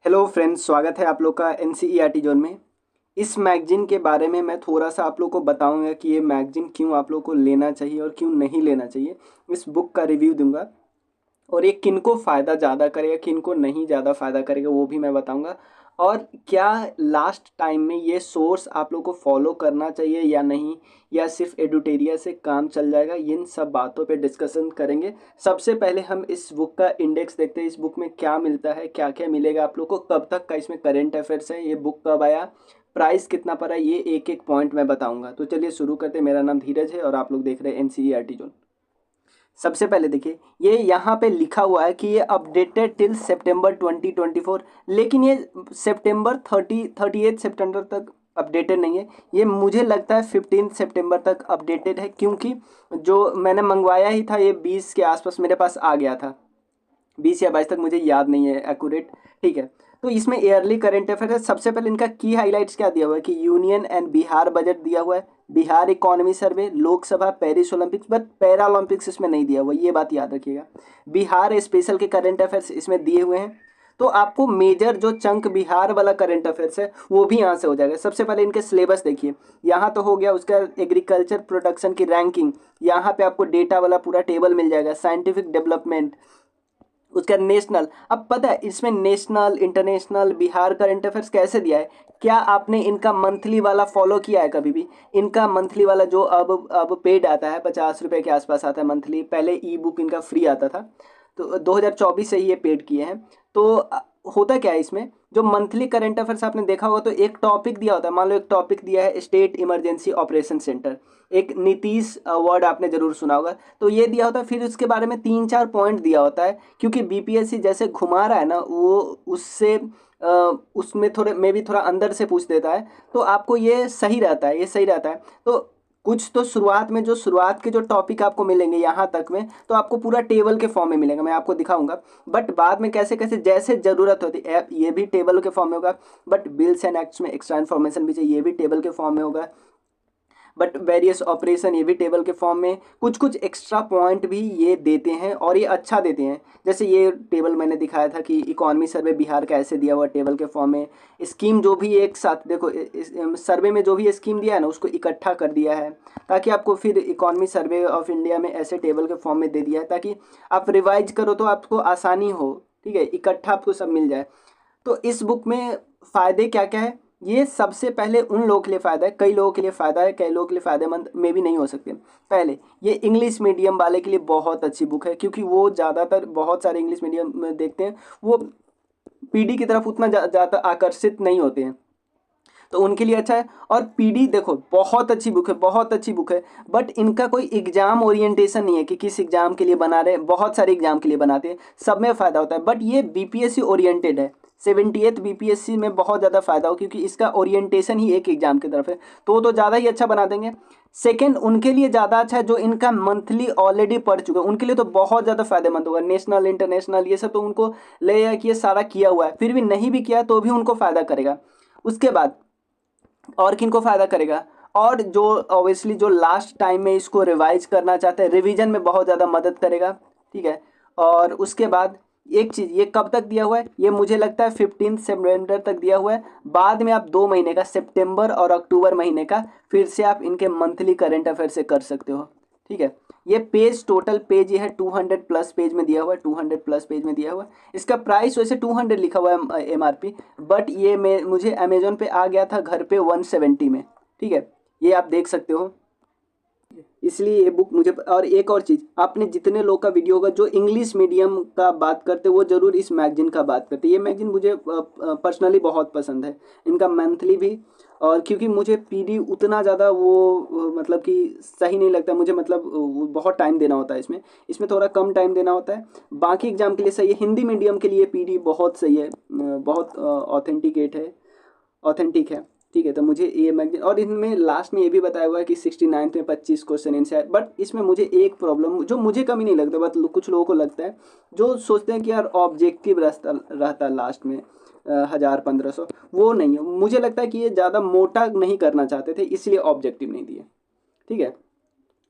Hello friends, स्वागत है आप लोग का एनसीईआरटी जोन में। इस मैगजीन के बारे में मैं थोड़ा सा आप लोग को बताऊंगा कि ये मैगजीन क्यों आप लोग को लेना चाहिए और क्यों नहीं लेना चाहिए। इस बुक का रिव्यू दूंगा और ये किनको फ़ायदा ज़्यादा करेगा, किनको नहीं ज़्यादा फ़ायदा करेगा, वो भी मैं बताऊंगा। और क्या लास्ट टाइम में ये सोर्स आप लोग को फॉलो करना चाहिए या नहीं, या सिर्फ एडुटेरिया से काम चल जाएगा, इन सब बातों पे डिस्कशन करेंगे। सबसे पहले हम इस बुक का इंडेक्स देखते हैं। इस बुक में क्या मिलता है, क्या क्या मिलेगा आप लोग को, कब तक का इसमें करेंट अफेयर्स है, ये बुक कब आया, प्राइस कितना पड़ा, ये एक एक पॉइंट मैं बताऊंगा। तो चलिए शुरू करते हैं। मेरा नाम धीरज है और आप लोग देख रहे हैं एनसीईआरटी जोन। सबसे पहले देखिए, ये यहाँ पे लिखा हुआ है कि ये अपडेटेड टिल सितंबर 2024, लेकिन ये सितंबर 38 सितंबर तक अपडेटेड नहीं है। ये मुझे लगता है 15 सितंबर तक अपडेटेड है, क्योंकि जो मैंने मंगवाया ही था ये 20 के आसपास मेरे पास आ गया था। 20 या 22 तक, मुझे याद नहीं है एक्यूरेट। ठीक है, तो इसमें ईयरली करंट अफेयर है। सबसे पहले इनका की हाइलाइट्स क्या दिया हुआ है कि यूनियन एंड बिहार बजट दिया हुआ है, Bihar economy survey, Lok Sabha, Paris Olympics, but para Olympics इसमें नहीं दिया हुआ, ये बात याद रखिएगा। बिहार स्पेशल के करंट अफेयर्स इसमें दिए हुए हैं। तो आपको मेजर जो चंक बिहार वाला करंट अफेयर्स है वो भी यहाँ से हो जाएगा। सबसे पहले इनके सिलेबस देखिए, यहाँ तो हो गया उसका एग्रीकल्चर प्रोडक्शन की रैंकिंग। यहाँ पे आपको डेटा वाला पूरा टेबल मिल जाएगा, साइंटिफिक डेवलपमेंट, उसका नेशनल। अब पता है इसमें national, international, Bihar current affairs कैसे दिया है। क्या आपने इनका मंथली वाला फॉलो किया है कभी भी? इनका मंथली वाला जो अब पेड आता है, 50 रुपये के आसपास आता है मंथली। पहले ई बुक इनका फ्री आता था, तो 2024 से ही ये पेड किए हैं। तो होता क्या है इसमें, जो मंथली करंट अफेयर्स आपने देखा होगा तो एक टॉपिक दिया होता है। मान लो एक टॉपिक दिया है स्टेट इमरजेंसी ऑपरेशन सेंटर, एक नीतीश वर्ड आपने जरूर सुना होगा, तो ये दिया होता है। फिर उसके बारे में 3-4 पॉइंट दिया होता है, क्योंकि बीपीएससी जैसे घुमा रहा है ना, वो उससे उसमें थोड़े मे भी थोड़ा अंदर से पूछ देता है। तो आपको ये सही रहता है, ये सही रहता है। तो कुछ तो शुरुआत में, जो शुरुआत के जो टॉपिक आपको मिलेंगे यहाँ तक में, तो आपको पूरा टेबल के फॉर्म में मिलेगा, मैं आपको दिखाऊंगा। बट बाद में कैसे कैसे जैसे ज़रूरत होती है, ये भी टेबल के फॉर्म में होगा। बट बिल्स एंड एक्ट्स में एक्स्ट्रा इन्फॉर्मेशन भी चाहिए, ये भी टेबल के फॉर्म में होगा। बट वेरियस ऑपरेशन, ये भी टेबल के फॉर्म में। कुछ कुछ एक्स्ट्रा पॉइंट भी ये देते हैं और ये अच्छा देते हैं। जैसे ये टेबल मैंने दिखाया था कि इकॉनमी सर्वे बिहार का ऐसे दिया हुआ टेबल के फॉर्म में। स्कीम जो भी एक साथ देखो, सर्वे में जो भी स्कीम दिया है ना, उसको इकट्ठा कर दिया है, ताकि आपको फिर इकॉनमी सर्वे ऑफ इंडिया में ऐसे टेबल के फॉर्म में दे दिया है, ताकि आप रिवाइज करो तो आपको आसानी हो। ठीक है, इकट्ठा आपको सब मिल जाए। तो इस बुक में फ़ायदे क्या क्या है, ये सबसे पहले उन लोगों के लिए फ़ायदा है, कई लोगों के लिए फ़ायदा है, कई लोगों के लिए फ़ायदेमंद में भी नहीं हो सकते। पहले ये इंग्लिश मीडियम वाले के लिए बहुत अच्छी बुक है, क्योंकि वो ज़्यादातर बहुत सारे इंग्लिश मीडियम में देखते हैं, वो पीडी की तरफ उतना ज़्यादा आकर्षित नहीं होते हैं, तो उनके लिए अच्छा है। और पीडी देखो बहुत अच्छी बुक है, बहुत अच्छी बुक है। बट इनका कोई एग्जाम ओरिएंटेशन नहीं है कि किस एग्जाम के लिए बना रहे हैं, बहुत सारे एग्जाम के लिए बनाते हैं, सब में फ़ायदा होता है। बट ये बीपीएससी ओरिएंटेड है, 78th बीपीएससी में बहुत ज़्यादा फायदा हो, क्योंकि इसका ओरिएंटेशन ही एक एग्जाम की तरफ है, तो ज़्यादा ही अच्छा बना देंगे। सेकंड, उनके लिए ज़्यादा अच्छा है जो इनका मंथली ऑलरेडी पढ़ चुके हैं, उनके लिए तो बहुत ज़्यादा फायदेमंद होगा। नेशनल, इंटरनेशनल, ये सब तो उनको लगेगा कि ये सारा किया हुआ है, फिर भी नहीं भी किया तो भी उनको फ़ायदा करेगा। उसके बाद और किन को फ़ायदा करेगा, और जो ऑब्वियसली जो लास्ट टाइम में इसको रिवाइज करना चाहते हैं, रिवीजन में बहुत ज़्यादा मदद करेगा। ठीक है, और उसके बाद एक चीज़, ये कब तक दिया हुआ है, ये मुझे लगता है 15 सितंबर तक दिया हुआ है। बाद में आप 2 महीने का, सितंबर और अक्टूबर महीने का, फिर से आप इनके मंथली करंट अफेयर से कर सकते हो। ठीक है, ये पेज, टोटल पेज ये है 200 प्लस पेज में दिया हुआ है, 200 प्लस पेज में दिया हुआ है। इसका प्राइस वैसे 200 लिखा हुआ है एमआरपी, बट ये मुझे अमेजोन पे आ गया था घर पे 170 में। ठीक है, ये आप देख सकते हो, इसलिए ये बुक मुझे। और एक और चीज़, आपने जितने लोग का वीडियो होगा जो इंग्लिश मीडियम का बात करते वो ज़रूर इस मैगजीन का बात करते। ये मैगजीन मुझे पर्सनली बहुत पसंद है, इनका मंथली भी। और क्योंकि मुझे पीडी उतना ज़्यादा वो मतलब कि सही नहीं लगता मुझे, मतलब वो बहुत टाइम देना होता है इसमें, इसमें थोड़ा कम टाइम देना होता है। बाकी एग्जाम के लिए सही है, हिंदी मीडियम के लिए पीडी बहुत सही है, बहुत ऑथेंटिक है। ठीक है, तो मुझे ये मैगजीन, और इनमें लास्ट में ये भी बताया हुआ है कि 69th में 25 क्वेश्चन इनसे आए। बट इसमें मुझे एक प्रॉब्लम, जो मुझे कमी नहीं लगता, बट कुछ लोगों को लगता है, जो सोचते हैं कि यार ऑब्जेक्टिव रहता लास्ट में 1000-1500, वो नहीं है। मुझे लगता है कि ये ज़्यादा मोटा नहीं करना चाहते थे, इसलिए ऑब्जेक्टिव नहीं दिए। ठीक है,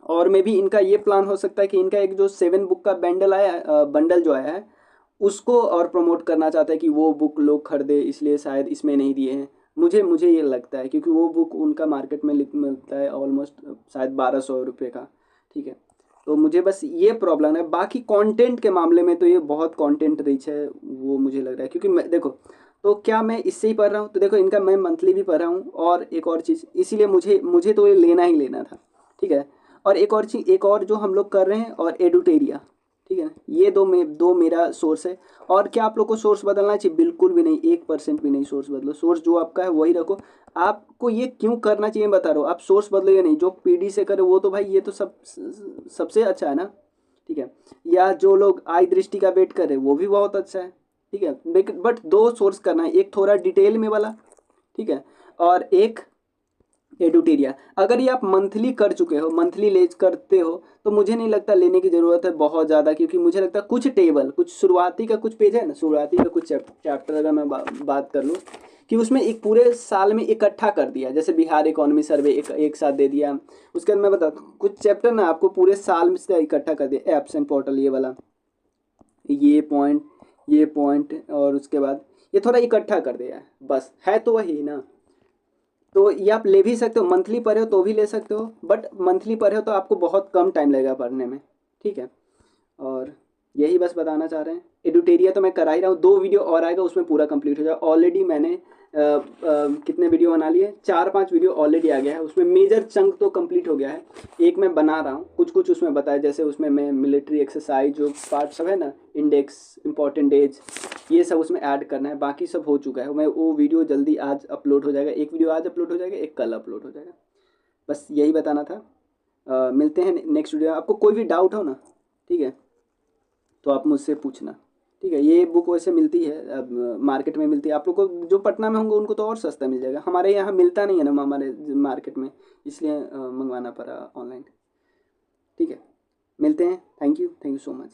और मे भी इनका ये प्लान हो सकता है कि इनका एक जो 7 बुक का बंडल आया, बंडल जो आया है, उसको और प्रमोट करना चाहता है कि वो बुक लोग खरीदे, इसलिए शायद इसमें नहीं दिए हैं। मुझे मुझे ये लगता है, क्योंकि वो बुक उनका मार्केट में मिलता है ऑलमोस्ट शायद 1200 रुपये का। ठीक है, तो मुझे बस ये प्रॉब्लम है। बाकी कंटेंट के मामले में तो ये बहुत कंटेंट रिच है, वो मुझे लग रहा है। क्योंकि मैं देखो, तो क्या मैं इससे ही पढ़ रहा हूँ, तो देखो इनका मैं मंथली भी पढ़ रहा हूँ। और एक और चीज़, इसीलिए मुझे मुझे तो ये लेना ही लेना था। ठीक है, और एक और चीज़, एक और जो हम लोग कर रहे हैं, और एडुटेरिया। ठीक है ना, ये दो मेरा सोर्स है। और क्या आप लोग को सोर्स बदलना चाहिए? बिल्कुल भी नहीं, 1% भी नहीं सोर्स बदलो। सोर्स जो आपका है वही रखो। आपको ये क्यों करना चाहिए बता रहा हूँ, आप सोर्स बदलो या नहीं। जो पीडी से करे वो तो भाई ये तो सबसे अच्छा है ना। ठीक है, या जो लोग आई दृष्टि का वेट कर रहे वो भी बहुत अच्छा है। ठीक है, लेकिन बट दो सोर्स करना है, एक थोड़ा डिटेल में वाला, ठीक है, और एक एडुटेरिया। अगर ये आप मंथली कर चुके हो, मंथली ले करते हो, तो मुझे नहीं लगता लेने की ज़रूरत है बहुत ज़्यादा। क्योंकि मुझे लगता है कुछ टेबल, कुछ शुरुआती का कुछ पेज है ना, शुरुआती का कुछ चैप्टर अगर मैं बात कर लूँ, कि उसमें एक पूरे साल में इकट्ठा कर दिया, जैसे बिहार इकोनॉमी सर्वे एक साथ दे दिया। उसके बाद मैं बताता हूँ, कुछ चैप्टर ना आपको पूरे साल में से इकट्ठा कर दिया, एब्सेंट पोर्टल ये वाला, ये पॉइंट और उसके बाद ये थोड़ा इकट्ठा कर दिया है, बस है तो वही ना। तो ये आप ले भी सकते हो, मंथली पढ़े हो तो भी ले सकते हो, बट मंथली पढ़े हो तो आपको बहुत कम टाइम लगेगा पढ़ने में। ठीक है, और यही बस बताना चाह रहे हैं। एडुटेरिया तो मैं करा ही रहा हूँ, 2 वीडियो और आएगा, उसमें पूरा कंप्लीट हो जाएगा। ऑलरेडी मैंने कितने वीडियो बना लिए, 4-5 वीडियो ऑलरेडी आ गया है। उसमें मेजर चंक तो कंप्लीट हो गया है, एक मैं बना रहा हूँ, कुछ कुछ उसमें बताया। जैसे उसमें मैं मिलिट्री एक्सरसाइज जो पार्ट सब है ना, इंडेक्स, इंपॉर्टेंट डेज, ये सब उसमें ऐड करना है। बाकी सब हो चुका है। मैं वो वीडियो जल्दी आज अपलोड हो जाएगा, एक वीडियो आज अपलोड हो जाएगा, एक कल अपलोड हो जाएगा। बस यही बताना था। मिलते हैं नेक्स्ट वीडियो। आपको कोई भी डाउट हो ना, ठीक है, तो आप मुझसे पूछना। ठीक है, ये बुक वैसे मिलती है, अब मार्केट में मिलती है। आप लोग को जो पटना में होंगे उनको तो और सस्ता मिल जाएगा, हमारे यहाँ मिलता नहीं है ना हमारे मार्केट में, इसलिए मंगवाना पड़ा ऑनलाइन। ठीक है, मिलते हैं। Thank you so much.